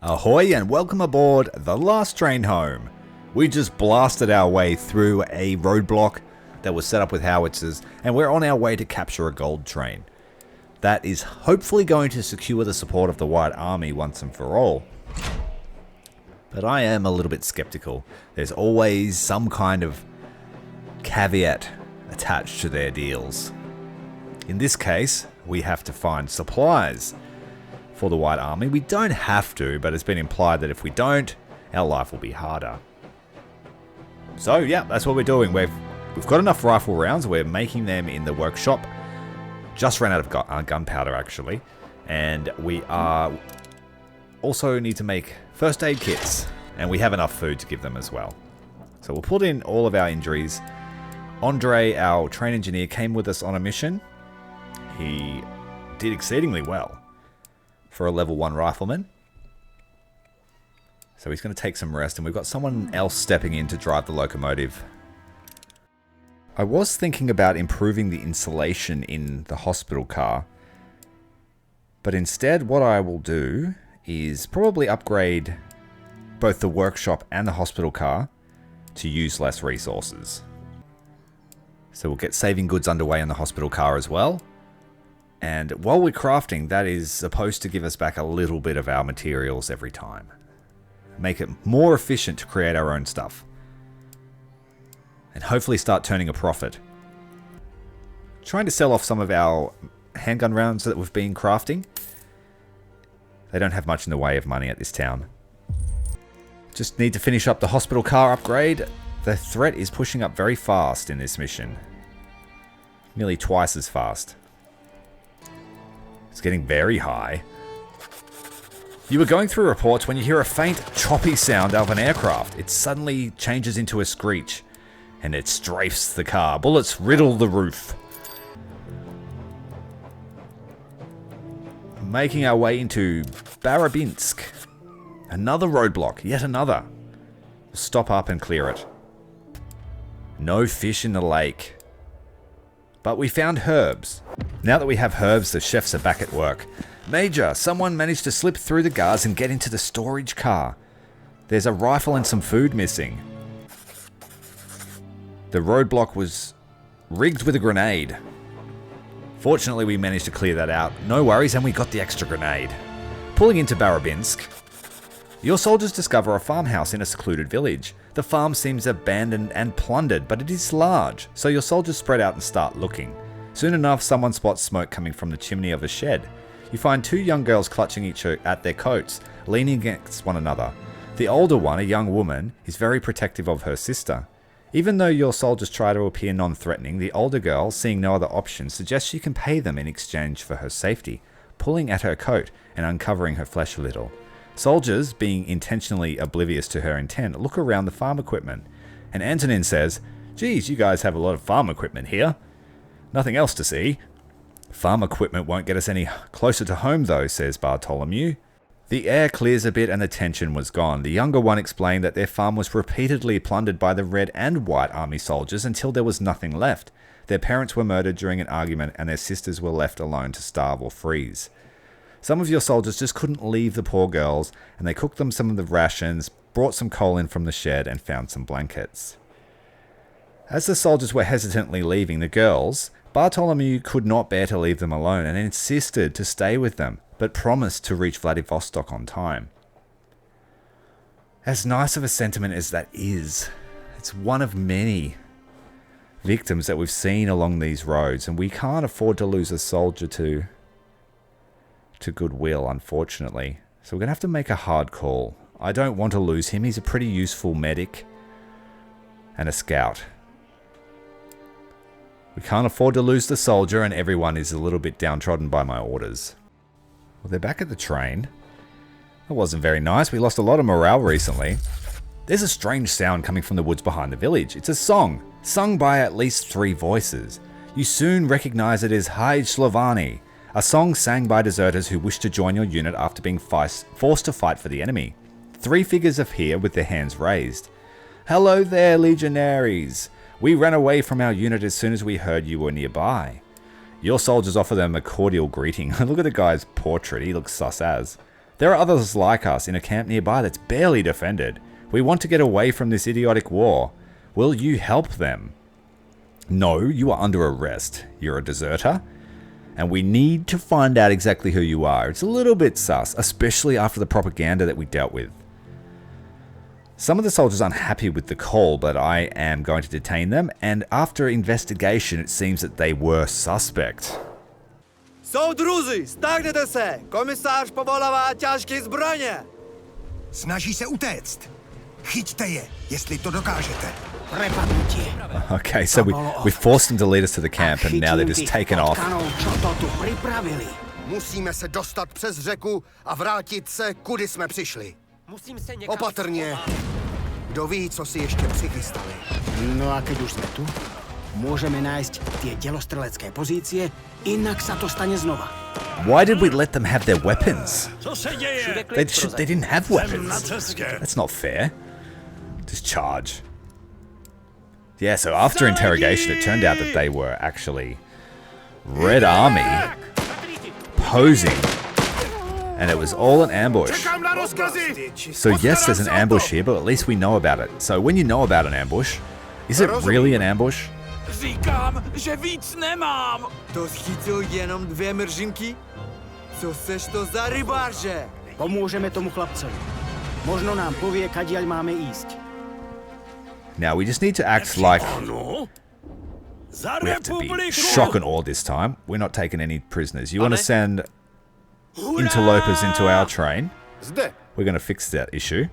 Ahoy and welcome aboard the last train home. We just blasted our way through a roadblock that was set up with howitzers and we're on our way to capture a gold train. That is hopefully going to secure the support of the White Army once and for all. But I am a little bit skeptical. There's always some kind of caveat attached to their deals. In this case, we have to find supplies for the White Army. We don't have to, but it's been implied that if we don't, our life will be harder. So yeah, that's what we're doing. We've got enough rifle rounds. We're making them in the workshop. Just ran out of gunpowder actually, and we are also need to make first aid kits, and we have enough food to give them as well. So we'll put in all of our injuries. Andre, our train engineer, came with us on a mission. He did exceedingly well for a level 1 rifleman. So he's going to take some rest, and we've got someone else stepping in to drive the locomotive. I was thinking about improving the insulation in the hospital car, but instead what I will do is probably upgrade both the workshop and the hospital car to use less resources. So we'll get saving goods underway in the hospital car as well. And while we're crafting, that is supposed to give us back a little bit of our materials every time. Make it more efficient to create our own stuff. And hopefully start turning a profit. Trying to sell off some of our handgun rounds that we've been crafting. They don't have much in the way of money at this town. Just need to finish up the hospital car upgrade. The threat is pushing up very fast in this mission. Nearly twice as fast. It's getting very high. You were going through reports when you hear a faint, choppy sound of an aircraft. It suddenly changes into a screech, and it strafes the car. Bullets riddle the roof. Making our way into BARABINSK. Another roadblock, yet another. Stop up and clear it. No fish in the lake. But we found herbs. Now that we have herbs, the chefs are back at work. Major, someone managed to slip through the guards and get into the storage car. There's a rifle and some food missing. The roadblock was rigged with a grenade. Fortunately, we managed to clear that out. No worries, and we got the extra grenade. Pulling into BARABINSK, your soldiers discover a farmhouse in a secluded village. The farm seems abandoned and plundered, but it is large, so your soldiers spread out and start looking. Soon enough, someone spots smoke coming from the chimney of a shed. You find two young girls clutching each other at their coats, leaning against one another. The older one, a young woman, is very protective of her sister. Even though your soldiers try to appear non-threatening, the older girl, seeing no other option, suggests she can pay them in exchange for her safety, pulling at her coat and uncovering her flesh a little. Soldiers, being intentionally oblivious to her intent, look around the farm equipment, and Antonin says, "Geez, you guys have a lot of farm equipment here. Nothing else to see." "Farm equipment won't get us any closer to home though," says Bartholomew. The air clears a bit and the tension was gone. The younger one explained that their farm was repeatedly plundered by the Red and White Army soldiers until there was nothing left. Their parents were murdered during an argument and their sisters were left alone to starve or freeze. Some of your soldiers just couldn't leave the poor girls, and they cooked them some of the rations, brought some coal in from the shed, and found some blankets. As the soldiers were hesitantly leaving the girls, Bartholomew could not bear to leave them alone and insisted to stay with them, but promised to reach Vladivostok on time. As nice of a sentiment as that is, it's one of many victims that we've seen along these roads, and we can't afford to lose a soldier to goodwill, unfortunately. So we're going to have to make a hard call. I don't want to lose him. He's a pretty useful medic and a scout. We can't afford to lose the soldier, and everyone is a little bit downtrodden by my orders. Well, they're back at the train. That wasn't very nice. We lost a lot of morale recently. There's a strange sound coming from the woods behind the village. It's a song, sung by at least 3 voices. You soon recognize it as Haj Slovani, a song sang by deserters who wish to join your unit after being forced to fight for the enemy. 3 figures appear with their hands raised. "Hello there, legionaries. We ran away from our unit as soon as we heard you were nearby." Your soldiers offer them a cordial greeting. Look at the guy's portrait, he looks sus as. There are others like us in a camp nearby that's barely defended. We want to get away from this idiotic war. Will you help them? No, you are under arrest. You're a deserter. And we need to find out exactly who you are. It's a little bit sus, especially after the propaganda that we dealt with. Some of the soldiers aren't happy with the call, but I am going to detain them, and after investigation, it seems that they were suspect. Soudruzi, stáhněte se! Komisář povolává těžké zbraně! Snaží se utéct. Chyťte je, jestli to dokážete. Okay, so we forced them to lead us to the camp, and now they're just taken off. Musíme se dostat přes řeku a vrátit se, kudy jsme přišli. Opatrně. Kdo ví, co si ještě přichystali. No a keď už sme tu, môžeme nájsť tie delostrelecké pozície, inak sa to stane znova. Why did we let them have their weapons? They didn't have weapons. That's not fair. Just charge. Yeah, so after interrogation, it turned out that they were actually Red Army posing. And it was all an ambush. So yes, there's an ambush here, but at least we know about it. So when you know about an ambush, is it really an ambush? Říkám, že víc nemám! To schytil jenom 2 mržinky? Co seš to za rybáře? Pomôžeme tomu chlapcovi. Možno nám povie, kadiaľ máme ísť. Now we just need to act like we have to be shock and awe this time. We're not taking any prisoners. You want to send interlopers into our train? We're going to fix that issue.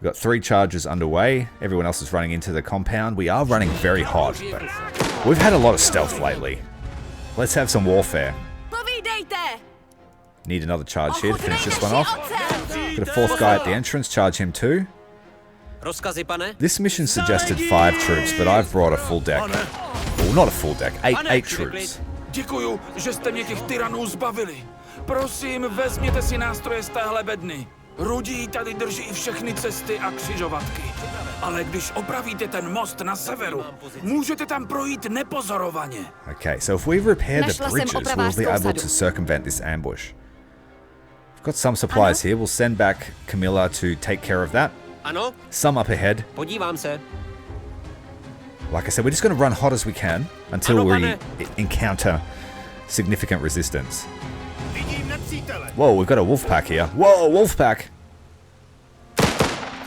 We've got 3 charges underway. Everyone else is running into the compound. We are running very hot, but we've had a lot of stealth lately. Let's have some warfare. Need another charge here to finish this one off. Got a 4th guy at the entrance. Charge him too. This mission suggested 5 troops, but I've brought a full deck. Well, not a full deck. 8 troops. Děkuju, že jste mě těch tyranů zbavili. Prosím, vezměte si nástroje z téhle bedny. Rudí tady drží všechny cesty a křižovatky. Ale když opravíte ten most na severu, můžete tam projít nepozorovaně. Okay, so if we repair the bridges, we'll be able to circumvent this ambush. We've got some supplies here. We'll send back Camilla to take care of that. Some up ahead. Podívám se. Like I said, we're just going to run hot as we can until we encounter significant resistance. Whoa, we've got a wolf pack here. Whoa, wolf pack!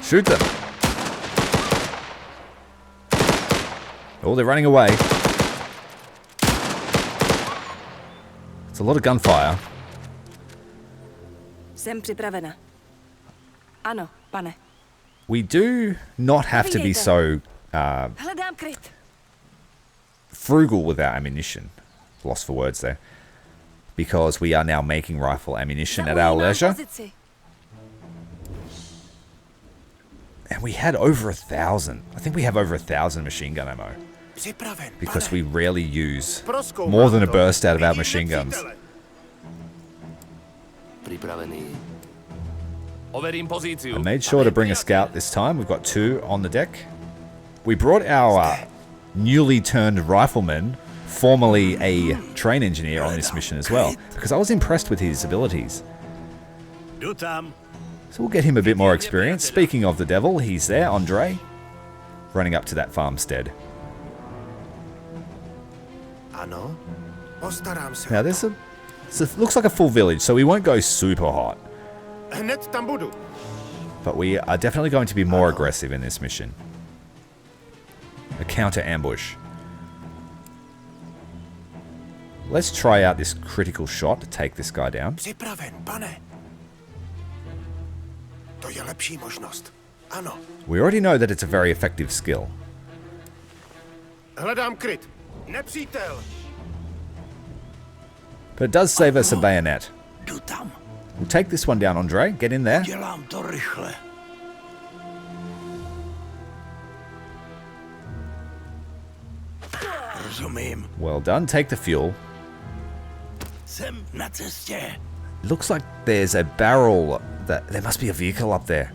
Shoot them! Oh, they're running away. It's a lot of gunfire. Jsem připravena. Ano, pane. We do not have to be so Hledám kryt. frugal with our ammunition. Lost for words there. Because we are now making rifle ammunition at our leisure. And we had over 1,000. I think we have over 1,000 machine gun ammo. Because we rarely use more than a burst out of our machine guns. I made sure to bring a scout this time. We've got 2 on the deck. We brought our newly turned rifleman, formerly a train engineer, on this mission as well, because I was impressed with his abilities. So we'll get him a bit more experience. Speaking of the devil, he's there, Andre, running up to that farmstead. Now there's looks like a full village, so we won't go super hot. But we are definitely going to be more aggressive in this mission. A counter ambush. Let's try out this critical shot to take this guy down. We already know that it's a very effective skill. But it does save us a bayonet. We'll take this one down, Andre. Get in there. Well done. Take the fuel. Looks like there's a barrel. There must be a vehicle up there.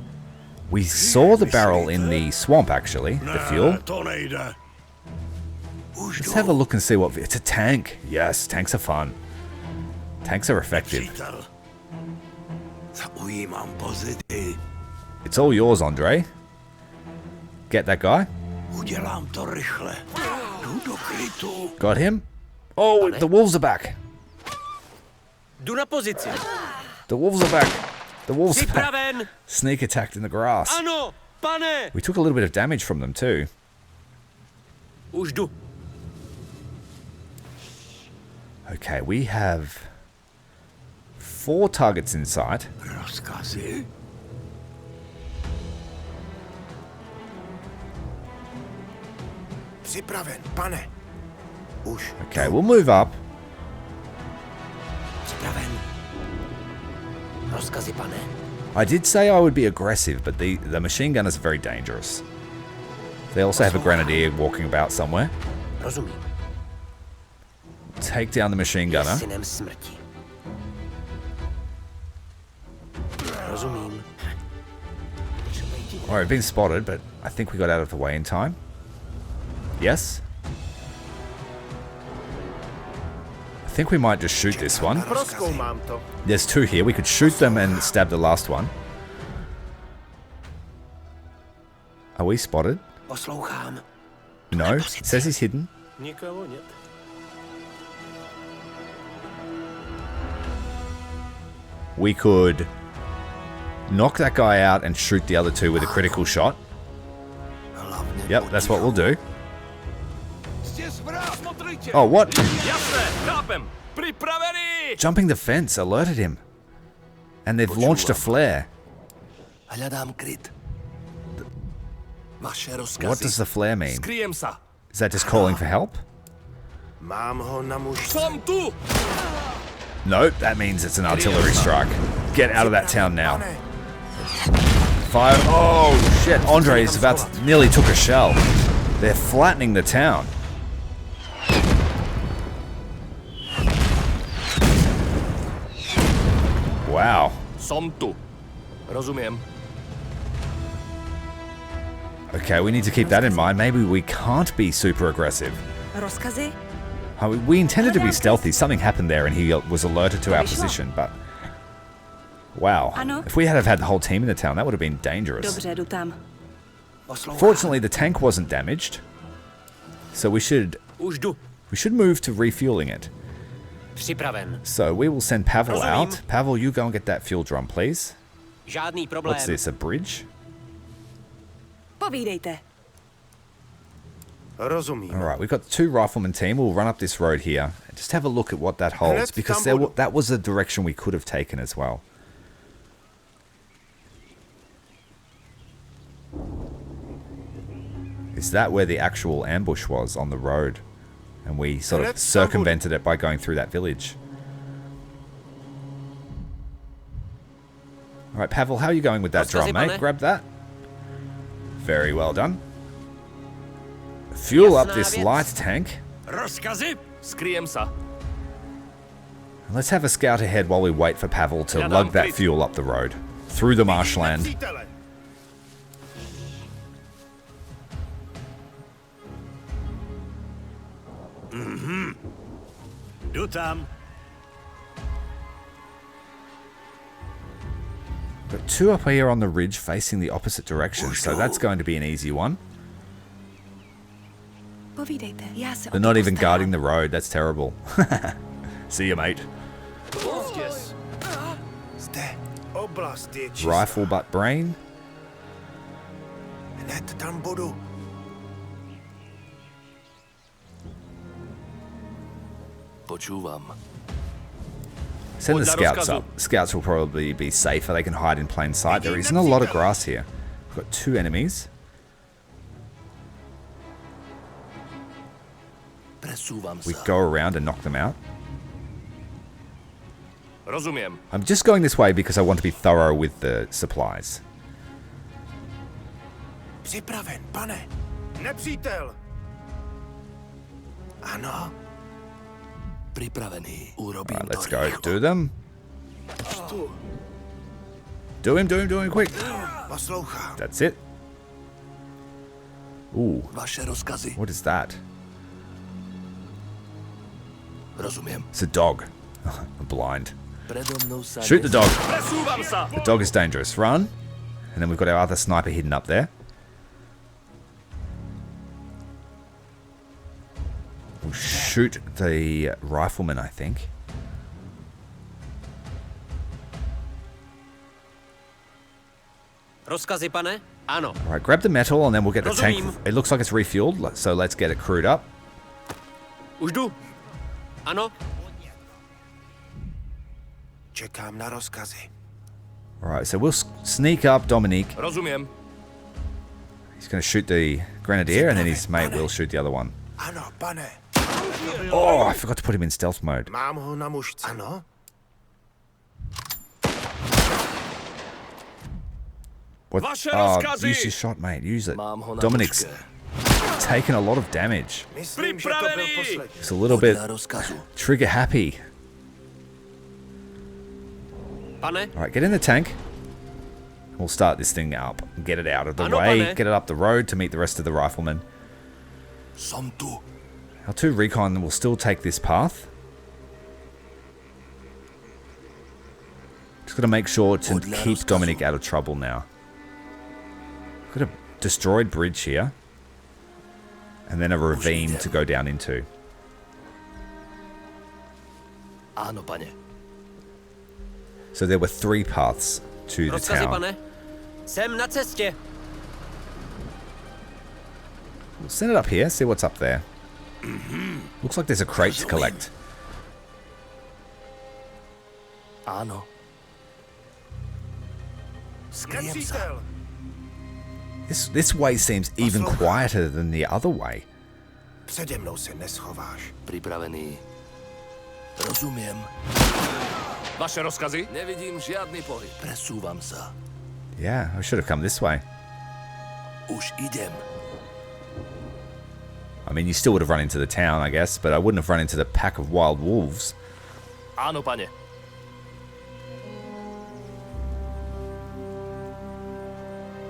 We saw the barrel in the swamp, actually. The fuel. Let's have a look and see what... It's a tank. Yes, tanks are fun. Tanks are effective. Ujímám pozici. It's all yours, Andre. Get that guy. Udělám to rychle. Jdu do krytu. Got him. Oh, the wolves are back. Jdu na pozici. The wolves are back. The wolves are back. Připraven. Sneak attacked in the grass. Ano, pane. We took a little bit of damage from them too. Už jdu. Okay, we have 4 targets in sight. Rozkazy. Připraven, pane. Už. Okay, we'll move up. Připraven. Rozkazy, pane. I did say I would be aggressive, but the machine gunners are very dangerous. They also have a grenadier walking about somewhere. Rozumím. Take down the machine gunner. Synem smrti. Rozumím. Alright, we've been spotted, but I think we got out of the way in time. Yes? I think we might just shoot this one. Prozkoumám to. There's 2 here. We could shoot them and stab the last one. Are we spotted? Poslouchám. No. It says he's hidden. Nikoho нет. We could knock that guy out and shoot the other 2 with a critical shot. Yep, that's what we'll do. Oh, what? Jasné, chápem. Připravený. Jumping the fence alerted him. And they've launched a flare. Hledám kryt. Vaše rozkazy. What does the flare mean? Skryjem se. Is that just calling for help? Mám ho na mužce. Jsem tu. No, that means it's an artillery strike. Get out of that town now. Fire. Oh, shit. Andre is about to nearly took a shell. They're flattening the town. Wow. Jsem tu. Rozumím. Okay, we need to keep that in mind. Maybe we can't be super aggressive. Rozkazy? We intended to be stealthy. Something happened there and he was alerted to our position, but... Wow. Ano. If we had have had the whole team in the town, that would have been dangerous. Dobře, jdu tam. Fortunately, the tank wasn't damaged, so we should Už jdu. move to refueling it. Připraven. So we will send Pavel out. Pavel, you go and get that fuel drum, please. Žádný problém. What's this, a bridge? Povídejte. Rozumím. All right, we've got the 2 rifleman team. We'll run up this road here and just have a look at what that holds, because that was a direction we could have taken as well. Is that where the actual ambush was, on the road? And we sort of circumvented it by going through that village. All right, Pavel, how are you going with that drum, mate? Grab that. Very well done. Fuel up this light tank. Rozkazy. Skryjem se. Let's have a scout ahead while we wait for Pavel to lug that fuel up the road. Through the marshland. Jdu tam. Got 2 up here on the ridge facing the opposite direction, so that's going to be an easy one. Povídejte. Já se o They're to not even postarám. guarding the road. That's terrible. See you, mate. Zde. Oblast je čistá. Rifle butt brain. Hned tam budu. Počúvam. Send the Podľa scouts rozkazu. up. Scouts will probably be safer. They can hide in plain sight. There isn't a lot of grass here. We've got 2 enemies. Presúvam We sa. go around and knock them out. Rozumím. I'm just going this way because I want to be thorough with the supplies. Připraven, pane. Nepřítel. Ano. Pripravený. Urobím Right, let's to go. rýchlo. Do them. Do him quick. Poslouchám. That's it. Ooh, Vaše rozkazy. what is that? Rozumiem. It's a dog. I'm blind. Shoot the dog. Presúvam sa. The dog is dangerous. Run. And then we've got our other sniper hidden up there. We'll shoot the rifleman, I think. Rozkazy, pane? Ano. Alright, grab the metal and then we'll get the tank. It looks like it's refueled, so let's get it crewed up. Už jdu. Ano. Čekám na rozkazy. Alright, so we'll sneak up Dominique. Rozumiem. He's going to shoot the grenadier and then his mate will shoot the other one. Ano, pane. Oh, I forgot to put him in stealth mode. Mám ho na mušce. Ano? What? Vaše Oh, rozkazy! use your shot, mate. Use it. Mám ho na Dominic's muške. taken a lot of damage. Myslím, že to byl poslední. He's a little bit rozkazu. trigger happy. Pane? Alright, get in the tank. We'll start this thing up. Get it out of the Ano, way. pane. Get it up the road to meet the rest of the riflemen. Som tu. Our 2 recon will still take this path. Just got to make sure to keep Dominic out of trouble now. Got a destroyed bridge here. And then a ravine to go down into. Áno, pane. So there were 3 paths to the Rozkazy, town. pane? Jsem na cestě. We'll send it up here, see what's up there. Looks like there's a crate to collect. Áno. Skriem sa. This way seems even quieter than the other way. Přede mnou se neschováš. Pripravený. Rozumiem. Vaše rozkazy? Nevidím žiadny pohyb. Presúvam sa. Yeah, I should have come this way. Už idem. I mean, you still would have run into the town, I guess, but I wouldn't have run into the pack of wild wolves. Áno, pane.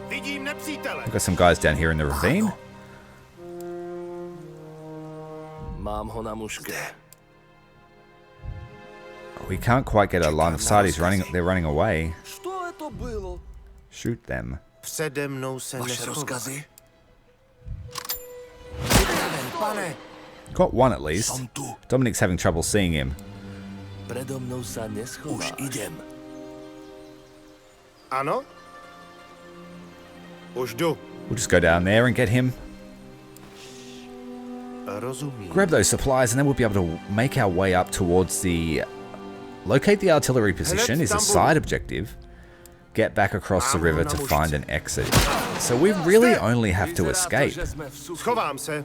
Vidím nepřítele. We've got some guys down here in the ravine. Mám ho na muške. We can't quite get a line of sight. They're running away. Što to bylo? Shoot them. Přede mnou se Vaše neschováš. rozkazy? Pane, Got one at least. Som tu. Dominic's having trouble seeing him. Predo mnou sa neschováš. Už idem. ano? Už jdu. We'll just go down there and get him. Rozumím. Grab those supplies and then we'll be able to make our way up towards the... Locate the artillery position is a side objective. Get back across the river to find an exit. So we really only have to escape. Schovám se.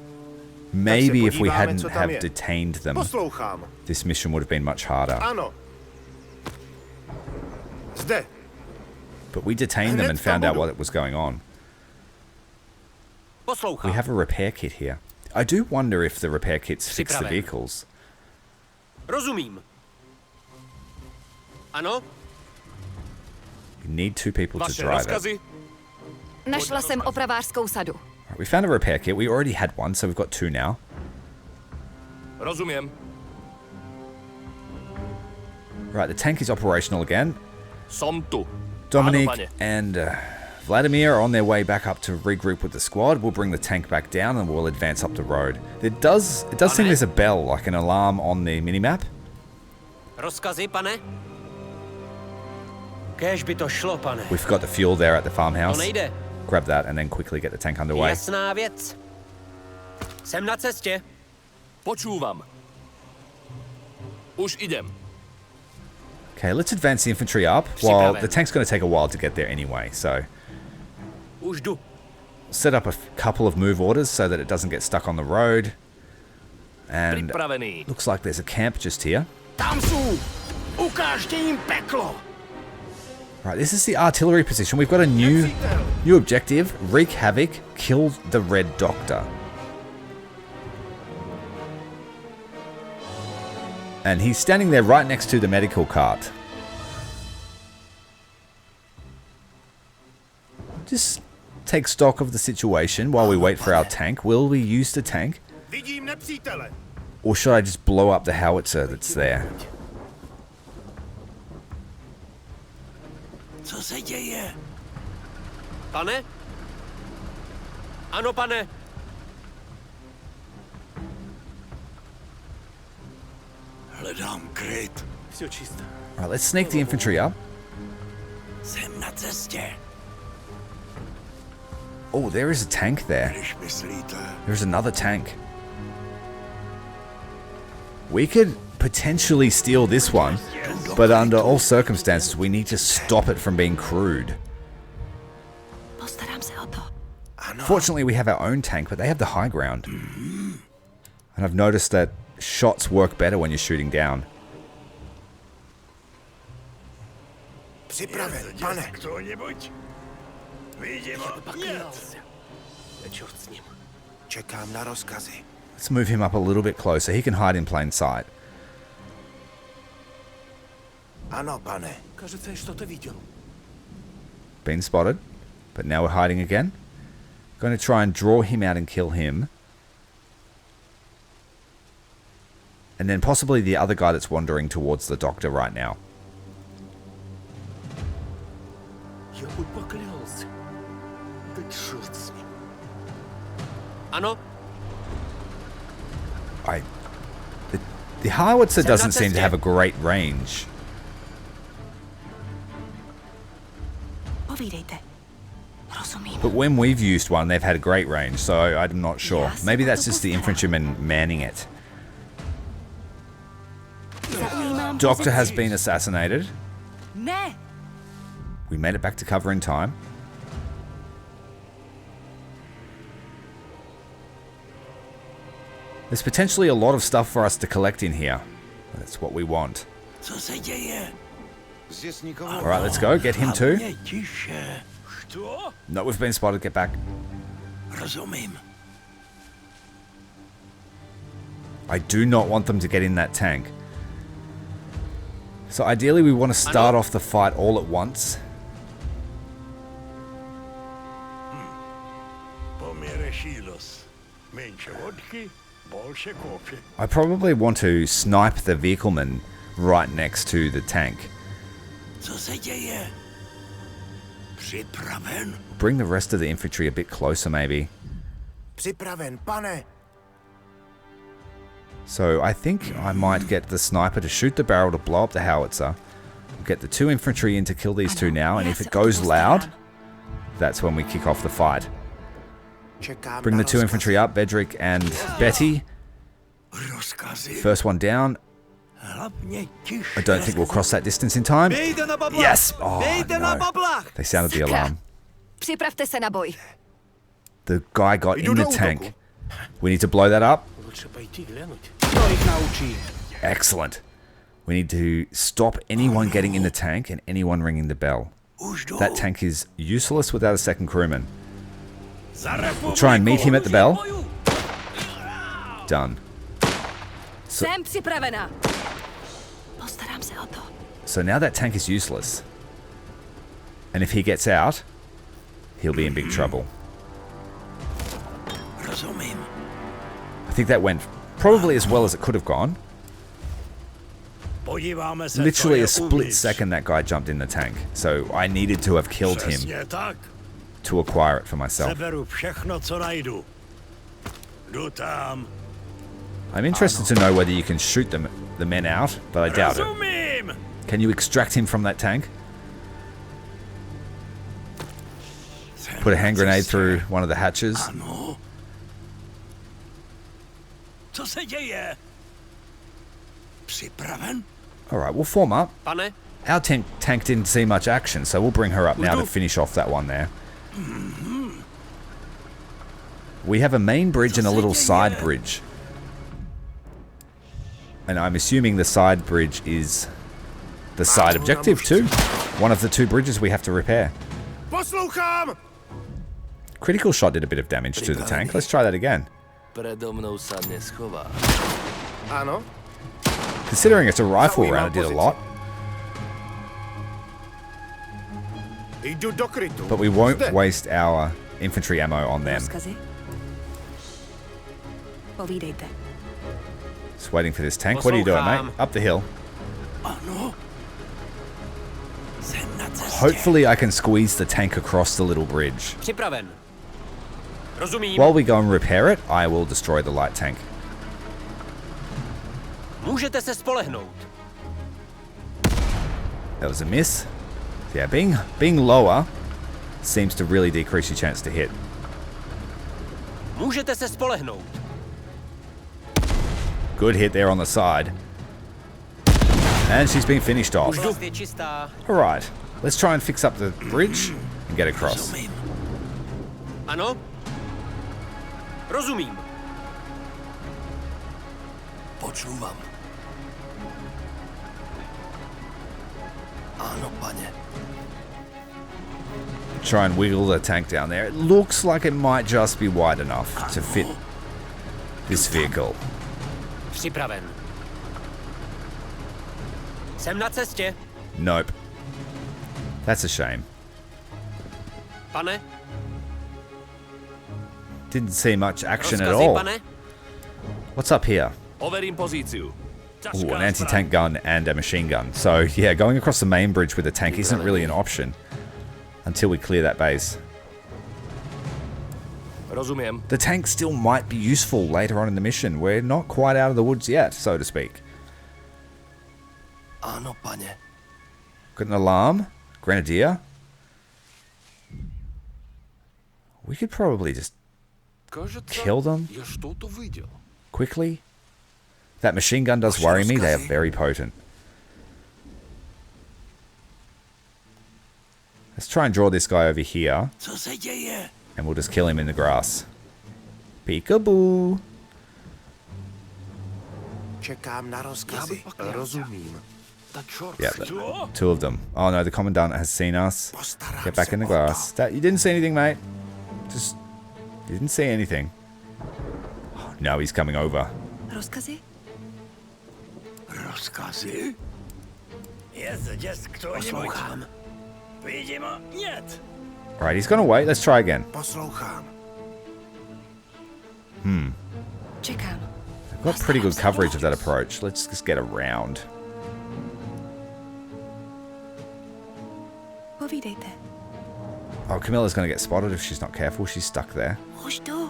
Maybe if we podíváme, hadn't co tam have je. detained them, Poslouchám. this mission would have been much harder. Ano. Zde. But we detained them and found out what was going on. We Poslouchám. have a repair kit here. I do wonder if the repair kits fix the Připraven. vehicles. Rozumím. Ano? You need 2 people to Vaše drive it. rozkazy? Našla jsem opravářskou sadu. We found a repair kit. We already had one, so we've got 2 now. Rozumiem. Right, the tank is operational again. Som tu. Dominic Áno, pane. and Vladimir are on their way back up to regroup with the squad. We'll bring the tank back down and we'll advance up the road. It does seem there's a bell, like an alarm on the minimap. Rozkazy, pane? Kéž by to šlo, pane. We've got the fuel there at the To farmhouse. nejde. Grab that and then quickly get the tank underway. Jasná věc. Jsem na cestě. Počúvam. Už idem. Okay, let's advance the infantry up. While the tank's going to take a while to get there anyway, so Už jdu. set up a couple of move orders so that it doesn't get stuck on the road. And Pripravený. looks like there's a camp just here. Tam jsou! Ukážte jim peklo! Right, this is the artillery position. We've got a new objective. Wreak havoc, kill the Red Doctor. And he's standing there right next to the medical cart. Just take stock of the situation while we wait for our tank. Will we use the tank? Vidím nepřítele. Or should I just blow up the howitzer that's there? děje? Pane? Ano, pane. Hledám kryt. Все чисто. Alright, let's sneak the infantry up. Jsem na cestě. Oh, there is a tank there. Když myslíte, There's another tank. We could potentially steal this one, but under all circumstances, we need to stop it from being crewed. Postarám se o to. Fortunately, we have our own tank, but they have the high ground. And I've noticed that shots work better when you're shooting down. Připraven, pane. кто-нибудь? Видимо, нет. Да черт с ним. Čekám na rozkazy. Let's move him up a little bit closer. He can hide in plain sight. Ano, pane. Кажется, я что-то видел. Been spotted, but now we're hiding again. Going to try and draw him out and kill him. And then possibly the other guy that's wandering towards the doctor right now. Я бы поклялся. Да черт с ним. Ano? The howitzer doesn't seem to have a great range. Povídejte. Rozumím. But when we've used one, they've had a great range, so I'm not sure. Maybe that's just the infantrymen manning it. Zaujímám Doctor has pozici. been assassinated. Ne! We made it back to cover in time. There's potentially a lot of stuff for us to collect in here. That's what we want. Co se děje? Alright, let's go. Get him too. Hlavně tiše. Što? No, we've been spotted. Get back. Rozumím. I do not want them to get in that tank. So ideally we want to start off the fight all at once. Poměre šílos. Menše vodky, bolše kofi. I probably want to snipe the vehicleman right next to the tank. Co se děje? Připraven? Bring the rest of the infantry a bit closer maybe. Připraven, pane. So I think I might get the sniper to shoot the barrel to blow up the howitzer. Get the 2 infantry in to kill these 2 now, and if it goes loud, that's when we kick off the fight. Čekám Bring na the 2 rozkazy. infantry up, Bedrick and Betty. Rozkazy. First one down. Hlavně tiše. I don't think we'll cross that distance in time. Yes! Oh, no. They sounded the alarm. Připravte se na boj. The guy got in the tank. We need to blow that up. Лучше пойти глянуть. To ich naučí. Excellent. We need to stop anyone getting in the tank and anyone ringing the bell. Už jdu. That tank is useless without a second crewman. Za republiku. Try and meet him at the bell. Done. Jsem připravena. Postarám se o to. So now that tank is useless. And if he gets out, he'll be in big trouble. Rozumím. I think that went probably as well as it could have gone. Podíváme se, Literally co je a split uvnitř. second that guy jumped in the tank. So I needed to have killed him Přesně tak. to acquire it for myself. Seberu všechno, co najdu. Jdu tam. I'm interested to know whether you can shoot the men out, but I doubt it. Rozumím. Can you extract him from that tank? Put a hand grenade through one of the hatches. Ano. Co se děje? Připraven? Alright, we'll form up. Pane? Our tank didn't see much action, so we'll bring her up now to finish off that one there. We have a main bridge and a little side bridge. And I'm assuming the side bridge is the side objective too. One of the 2 bridges we have to repair. Poslouchám! Critical shot did a bit of damage to the tank. Let's try that again. Predo mnou sa neschová. Ano? Considering it's a rifle round, it did a lot. Jdu do krytu. But we won't waste our infantry ammo on them. Rozkazy? Povídejte. Just waiting for this tank. What are you doing, mate? Up the hill. Ano. Jsem na cestě. Hopefully I can squeeze the tank across the little bridge. Připraven. Rozumím. While we go and repair it, I will destroy the light tank. Můžete se spolehnout. That was a miss. Yeah, being lower seems to really decrease your chance to hit. Můžete se spolehnout. Good hit there on the side. And she's been finished off. Oblast je čistá. Alright, let's try and fix up the bridge and get across. Ano? Rozumím. Počúvam. Áno, pane. Try and wiggle the tank down there. It looks like it might just be wide enough to fit this vehicle. Připraven. Jsem na cestě. Nope. That's a shame. Pane? Didn't see much action at Rozkazy, all. pane? What's up here? Overím pozíciu. Ooh, an anti-tank gun and a machine gun. So yeah, going across the main bridge with a tank isn't really an option until we clear that base. Rozumiem. The tank still might be useful later on in the mission. We're not quite out of the woods yet, so to speak. Áno, pane. Got an alarm? Grenadier? We could probably just kill them Я что-то видел. quickly. That machine gun does worry me. They are very potent. Let's try and draw this guy over here. Co se děje? And we'll just kill him in the grass. Peekaboo. Čekám na rozkazy. Rozumím. Yeah, two of them. Oh no, the commandant has seen us. Get back in the grass. That, you didn't see anything, mate. Just, you didn't see anything. Oh, no, he's coming over. Rozkazy? Rozkazy? Poslouchám. Vidимо, нет. Alright, he's gonna wait. Let's try again. Poslouchám. Čekám. I've got pretty good coverage of that approach. Let's just get around. Povídejte. Oh, Camilla's gonna get spotted if she's not careful. She's stuck there. Už jdu.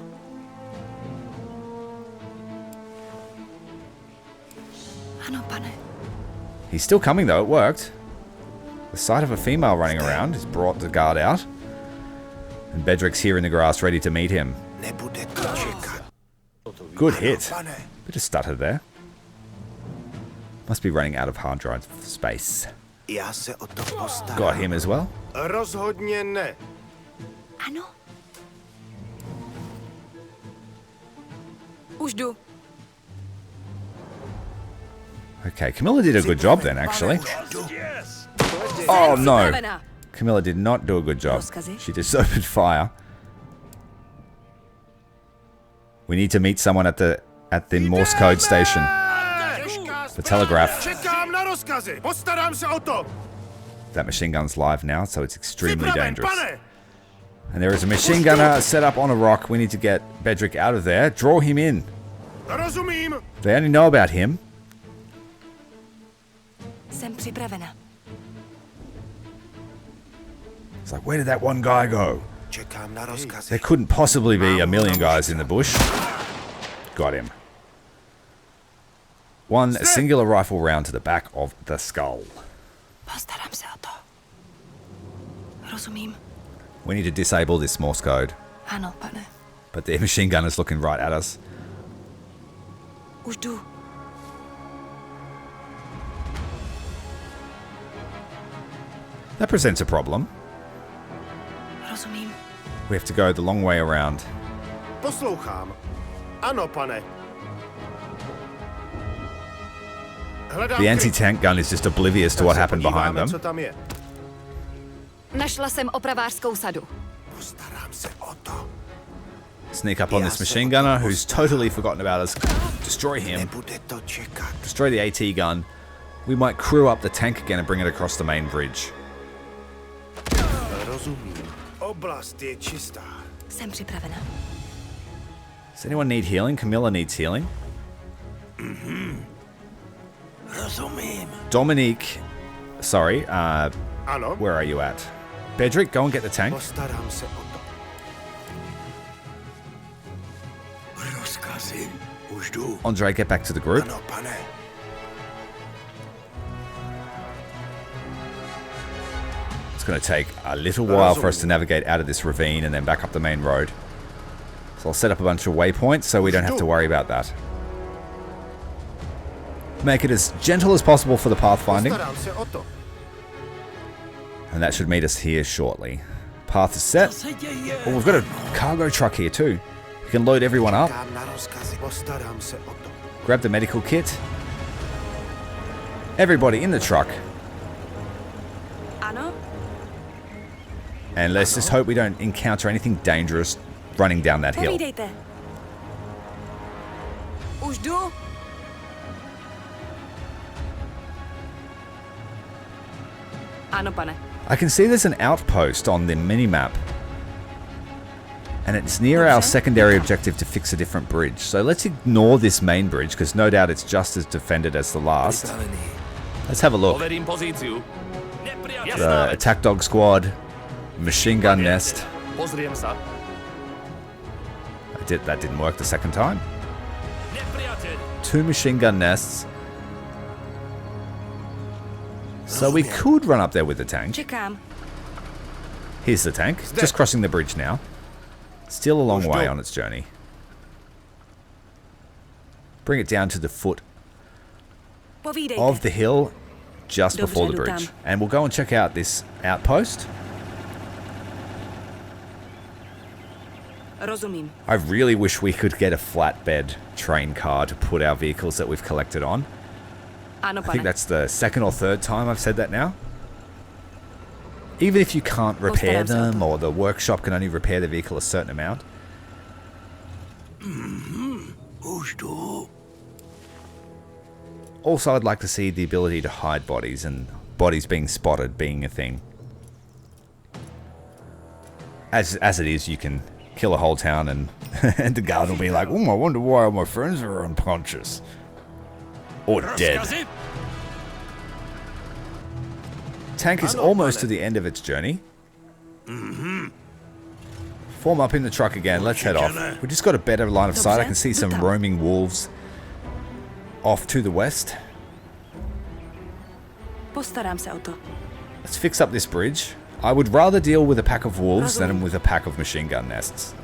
Ano, pane. He's still coming though, it worked. The sight of a female running around has brought the guard out. And Bedrick's here in the grass ready to meet him. Nebude to čekat. Good hit. Pane, Bit of stutter there. Must be running out of hard drive space. já se o to postarám. Got him as well. Rozhodně ne. Ano. Už jdu. Okay, Camilla did a good job then, actually. Oh no! Připravená. Camilla did not do a good job. She just opened fire. We need to meet someone at the Morse code station. The telegraph. Čekám na rozkazy. Postarám se o to. That machine gun's live now, so it's extremely Připraven, dangerous. pane. And there is a machine gunner set up on a rock. We need to get Bedrick out of there. Draw him in. Rozumím. They only know about him. Jsem připravena. It's like, where did that one guy go? Čekám na rozkazy. There couldn't possibly be a million guys in the bush. Got him. One singular rifle round to the back of the skull. Postarám se o to. Rozumím. We need to disable this Morse code. Ano, pane. But the machine gunner's looking right at us. Už jdu. That presents a problem. Rozumím. We have to go the long way around. Poslouchám. Ano, pane. Hledám The anti-tank gun is just oblivious to what happened behind them. Co tam je? Našla jsem opravářskou sadu. Postarám se o to. Sneak up on this machine gunner who's totally forgotten about us. Destroy him. Nebude to čekat. Destroy the AT gun. We might crew up the tank again and bring it across the main bridge. Rozumím. Oblast je čistá. Jsem připravena. Does anyone need healing? Camilla needs healing. Rozumím. Dominique, sorry, Ano. Where are you at? Bedrick, go and get the tank. Postarám se o to. Rozkazy. Už jdu. Andre, get back to the group. Ano, pane. It's going to take a little while for us to navigate out of this ravine and then back up the main road. So I'll set up a bunch of waypoints so we don't have to worry about that. Make it as gentle as possible for the pathfinding. Postarám se o to. And that should meet us here shortly. Path is set. Oh, we've got a cargo truck here too. We can load everyone up. Čekám na rozkazy. Postarám se o to. Grab the medical kit. Everybody in the truck. Ano? And let's just hope we don't encounter anything dangerous running down that hill. Povídejte. Už jdu. Ano, pane. I can see there's an outpost on the mini-map. And it's near our secondary objective to fix a different bridge. So let's ignore this main bridge, because no doubt it's just as defended as the last. Let's have a look. Overím pozíciu. The attack dog squad, machine gun nest. Pozriem sa. That didn't work the second time. Nepriateľ. 2 machine gun nests. So we could run up there with the tank. Čekám. Here's the tank, just crossing the bridge now. Still a long way on its journey. Bring it down to the foot Povídejte. of the hill just Dobře, before the jdu bridge. tam. And we'll go and check out this outpost. Rozumím. I really wish we could get a flatbed train car to put our vehicles that we've collected on. Ano, I think pane. that's the second or third time I've said that now. Even if you can't repair Postarám se o them, or the workshop can only repair the vehicle a certain amount. Už jdu. Also, I'd like to see the ability to hide bodies, and bodies being spotted being a thing. As it is, you can kill a whole town and, and the guard will be like, oh, I wonder why all my friends are unconscious. Or dead. Rozkazy. Tank is almost to the end of its journey. Form up in the truck again. Let's head off. We just got a better line of sight. I can see some roaming wolves off to the west. Postarám se o to. Let's fix up this bridge. I would rather deal with a pack of wolves than with a pack of machine gun nests.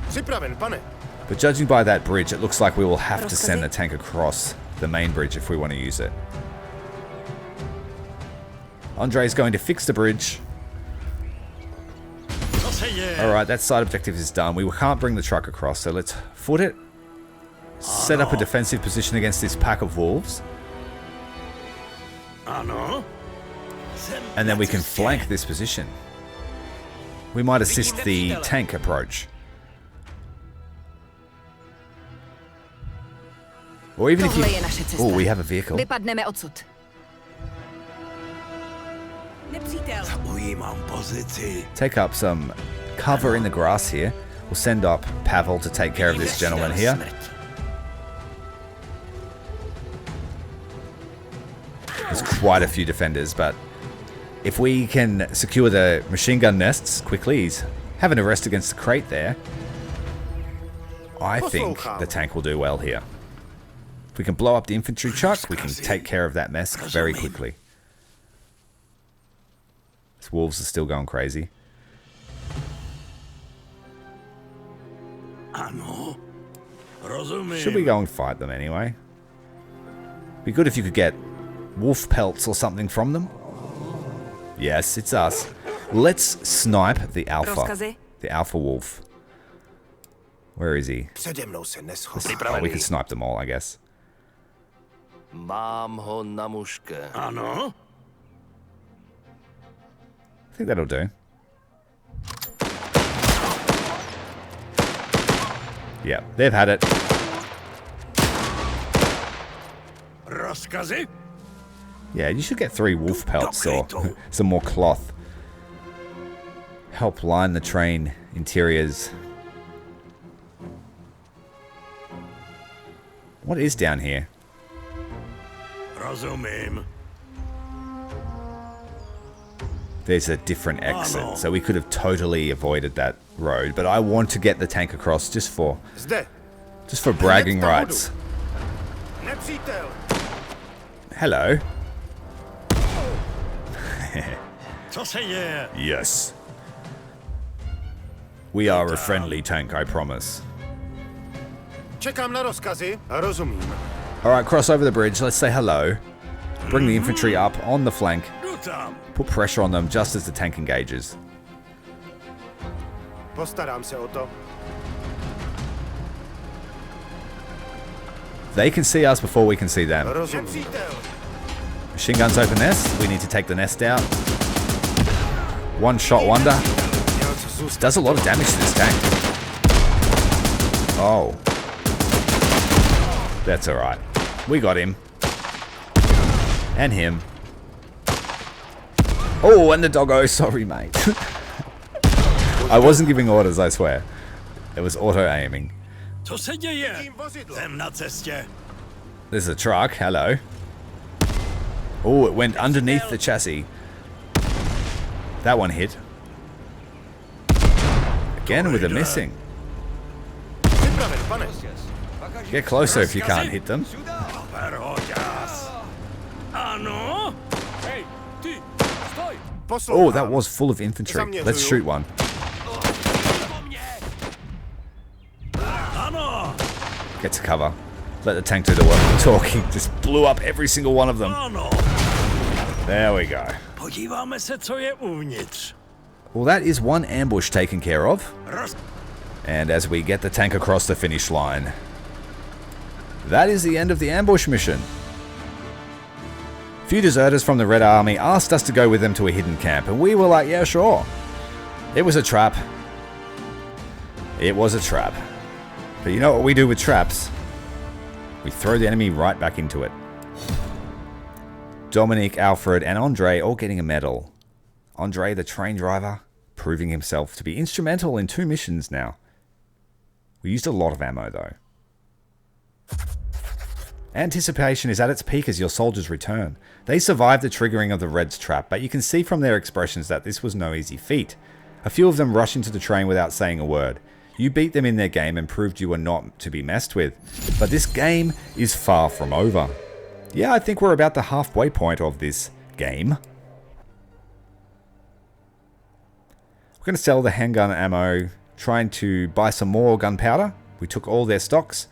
Připraven, pane. But judging by that bridge, it looks like we will have to send the tank across the main bridge if we want to use it. Andre's going to fix the bridge. Alright, that side objective is done. We can't bring the truck across, so let's foot it. Set up a defensive position against this pack of wolves. Ano. And then we can flank this position. We might assist the tank approach. Or even if you... Tohle je naše cesta. Oh, we have a vehicle. Vypadneme odsud. Nepřítel. Ujímám pozici. Take up some cover in the grass here. We'll send up Pavel to take care of this gentleman here. There's quite a few defenders, but if we can secure the machine gun nests quickly, he's having a rest against the crate there. I think the tank will do well here. If we can blow up the infantry truck, we can take care of that mess very quickly. These wolves are still going crazy. Ano. Rozumím. Should we go and fight them anyway? Be good if you could get wolf pelts or something from them. Yes, it's us. Let's snipe the alpha. Rozkazy? The alpha wolf. Where is he? Přede mnou se neschová. Oh, we could snipe them all, I guess. Mám ho na muške. Ano. I think that'll do. Yeah, they've had it. Rozkazy. Yeah, you should get 3 wolf pelts or some more cloth. Help line the train interiors. What is down here? Rozumím. there's a different exit. So we could have totally avoided that road. But I want to get the tank across just for bragging rights. Hello. Yes. We are a friendly tank, I promise. Čekám na rozkazy a rozumím. Alright, cross over the bridge. Let's say hello. Bring the infantry up on the flank. Put pressure on them just as the tank engages. Postarám se o to. They can see us before we can see them. Rozumím. Machine guns open nest. We need to take the nest out. One shot wonder. Does a lot of damage to this tank. Oh. That's alright. We got him. And him. Oh, and the doggo. Sorry, mate. I wasn't giving orders, I swear. It was auto-aiming. Co se děje? Jsem na cestě. There's a truck. Hello. Oh, it went underneath the chassis. That one hit. Again with a missing. Get closer if you can't hit them. Ano? Hej, ty, stoj! Oh, that was full of infantry. Let's shoot one. Ano, Get to cover. Let the tank do the work of talking. Just blew up every single one of them. ano. There we go. Podíváme se, co je uvnitř. Well, that is one ambush taken care of. And as we get the tank across the finish line, that is the end of the ambush mission. Few deserters from the Red Army asked us to go with them to a hidden camp, and we were like, yeah, sure. It was a trap. It was a trap. But you know what we do with traps? We throw the enemy right back into it. Dominic, Alfred, and Andre all getting a medal. Andre, the train driver, proving himself to be instrumental in 2 missions now. We used a lot of ammo, though. Anticipation is at its peak as your soldiers return. They survived the triggering of the Reds' trap, but you can see from their expressions that this was no easy feat. A few of them rush into the train without saying a word. You beat them in their game and proved you were not to be messed with. But this game is far from over. Yeah, I think we're about the halfway point of this game. We're going to sell the handgun ammo, trying to buy some more gunpowder. We took all their stocks.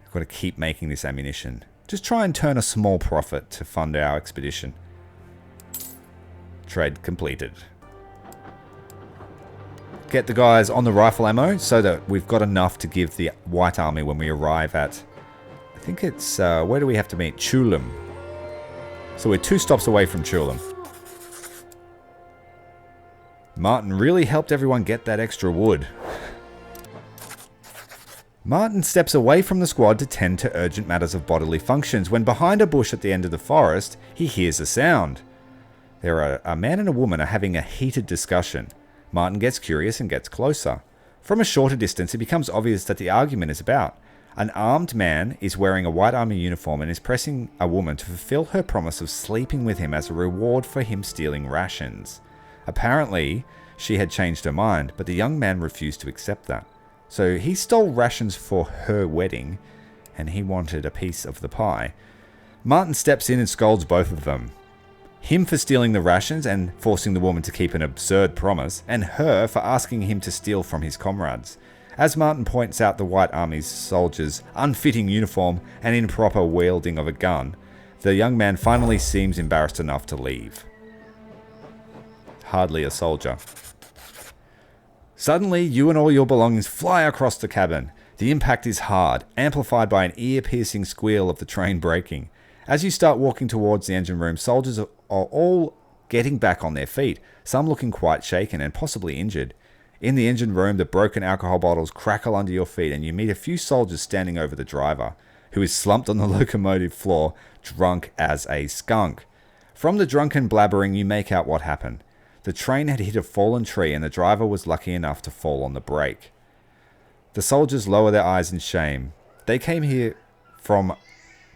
We've got to keep making this ammunition. Just try and turn a small profit to fund our expedition. Trade completed. Get the guys on the rifle ammo so that we've got enough to give the White Army when we arrive at, I think it's, where do we have to meet? Chulam. So we're 2 stops away from Chulam. Martin really helped everyone get that extra wood. Martin steps away from the squad to tend to urgent matters of bodily functions when behind a bush at the end of the forest, he hears a sound. A man and a woman are having a heated discussion. Martin gets curious and gets closer. From a shorter distance, it becomes obvious that the argument is about. An armed man is wearing a White Army uniform and is pressing a woman to fulfill her promise of sleeping with him as a reward for him stealing rations. Apparently, she had changed her mind, but the young man refused to accept that. So he stole rations for her wedding, and he wanted a piece of the pie. Martin steps in and scolds both of them. Him for stealing the rations and forcing the woman to keep an absurd promise, and her for asking him to steal from his comrades. As Martin points out the White Army's soldiers' unfitting uniform and improper wielding of a gun, the young man finally seems embarrassed enough to leave. Hardly a soldier. Suddenly, you and all your belongings fly across the cabin. The impact is hard, amplified by an ear-piercing squeal of the train braking. As you start walking towards the engine room, soldiers are all getting back on their feet, some looking quite shaken and possibly injured. In the engine room, the broken alcohol bottles crackle under your feet and you meet a few soldiers standing over the driver, who is slumped on the locomotive floor, drunk as a skunk. From the drunken blabbering, you make out what happened. The train had hit a fallen tree and the driver was lucky enough to fall on the brake. The soldiers lower their eyes in shame. They came here from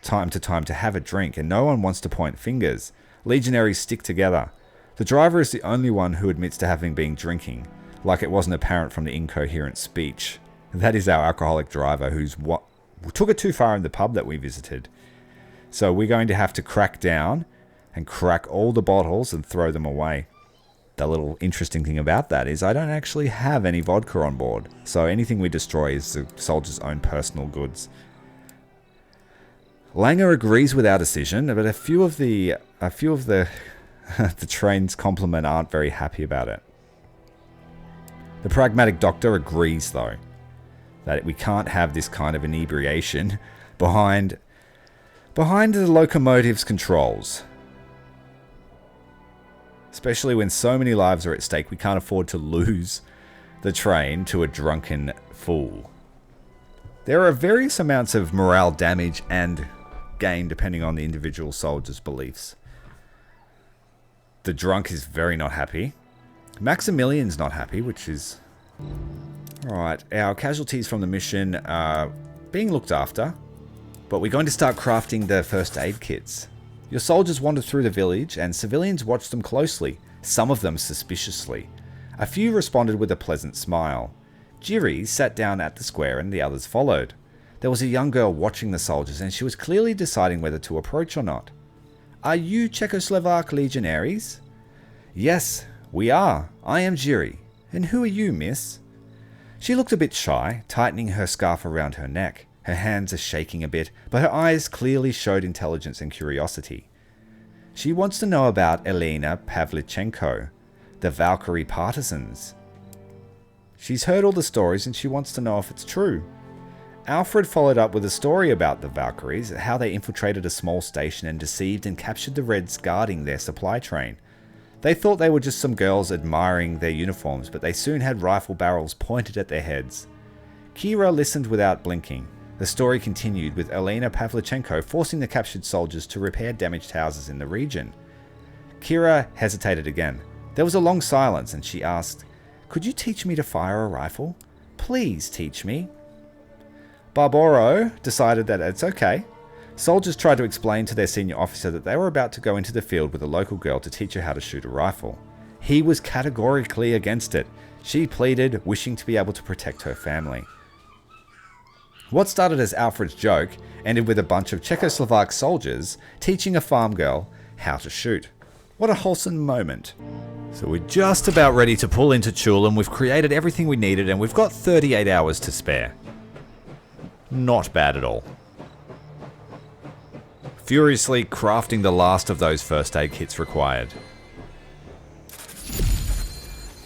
time to time to have a drink and no one wants to point fingers. Legionaries stick together. The driver is the only one who admits to having been drinking, like it wasn't apparent from the incoherent speech. That is our alcoholic driver who took it too far in the pub that we visited. So we're going to have to crack down and crack all the bottles and throw them away. The little interesting thing about that is I don't actually have any vodka on board, so anything we destroy is the soldiers' own personal goods. Langer agrees with our decision, but a few of the the train's complement aren't very happy about it. The pragmatic doctor agrees, though, that we can't have this kind of inebriation behind the locomotive's controls. Especially when so many lives are at stake, we can't afford to lose the train to a drunken fool. There are various amounts of morale damage and gain depending on the individual soldier's beliefs. The drunk is very not happy. Maximilian's not happy, which is... Alright, our casualties from the mission are being looked after, but we're going to start crafting the first aid kits. Your soldiers wandered through the village, and civilians watched them closely, some of them suspiciously. A few responded with a pleasant smile. Jiri sat down at the square and the others followed. There was a young girl watching the soldiers, and she was clearly deciding whether to approach or not. "Are you Czechoslovak Legionaries?" "Yes, we are. I am Jiri. And who are you, miss?" She looked a bit shy, tightening her scarf around her neck. Her hands are shaking a bit, but her eyes clearly showed intelligence and curiosity. She wants to know about Elena Pavlichenko, the Valkyrie partisans. She's heard all the stories and she wants to know if it's true. Alfred followed up with a story about the Valkyries, how they infiltrated a small station and deceived and captured the Reds guarding their supply train. They thought they were just some girls admiring their uniforms, but they soon had rifle barrels pointed at their heads. Kira listened without blinking. The story continued with Elena Pavlichenko forcing the captured soldiers to repair damaged houses in the region. Kira hesitated again. There was a long silence and she asked, "Could you teach me to fire a rifle? Please teach me." Barbaro decided that it's okay. Soldiers tried to explain to their senior officer that they were about to go into the field with a local girl to teach her how to shoot a rifle. He was categorically against it. She pleaded, wishing to be able to protect her family. What started as Alfred's joke ended with a bunch of Czechoslovak soldiers teaching a farm girl how to shoot. What a wholesome moment. So we're just about ready to pull into Chul, and we've created everything we needed, and we've got 38 hours to spare. Not bad at all. Furiously crafting the last of those first aid kits required.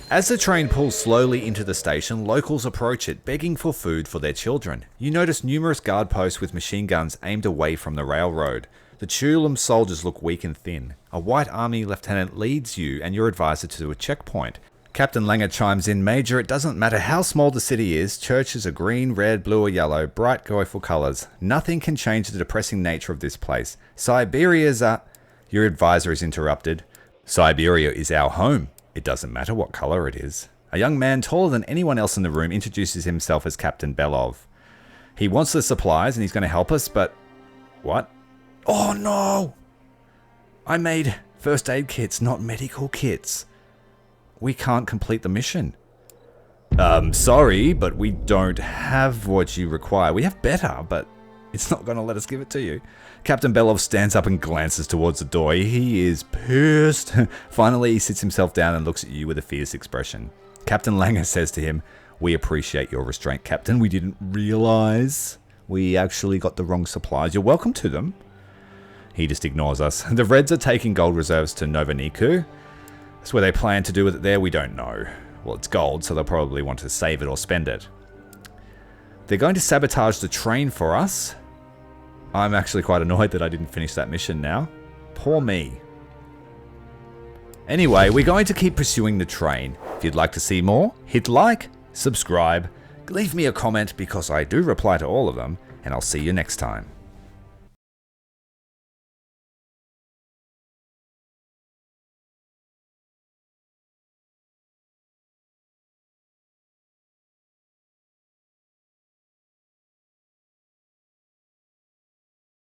As the train pulls slowly into the station, locals approach it, begging for food for their children. You notice numerous guard posts with machine guns aimed away from the railroad. The Chulam soldiers look weak and thin. A white army lieutenant leads you and your advisor to a checkpoint. Captain Langer chimes in, "Major, it doesn't matter how small the city is. Churches are green, red, blue or yellow, bright, joyful colours. Nothing can change the depressing nature of this place. Siberia's a..." Your advisor is interrupted. "Siberia is our home. It doesn't matter what colour it is." A young man taller than anyone else in the room introduces himself as Captain Belov. He wants the supplies and he's going to help us, but... What? Oh no! I made first aid kits, not medical kits. We can't complete the mission. Sorry, but we don't have what you require. We have better, but it's not going to let us give it to you. Captain Belov stands up and glances towards the door. He is pissed. Finally, he sits himself down and looks at you with a fierce expression. Captain Langer says to him, "We appreciate your restraint, Captain. We didn't realize we actually got the wrong supplies. You're welcome to them." He just ignores us. The Reds are taking gold reserves to Novoniku. That's where they plan to do with it there, we don't know. Well, it's gold, so they'll probably want to save it or spend it. They're going to sabotage the train for us. I'm actually quite annoyed that I didn't finish that mission now. Poor me. Anyway, we're going to keep pursuing the train. If you'd like to see more, hit like, subscribe, leave me a comment because I do reply to all of them, and I'll see you next time.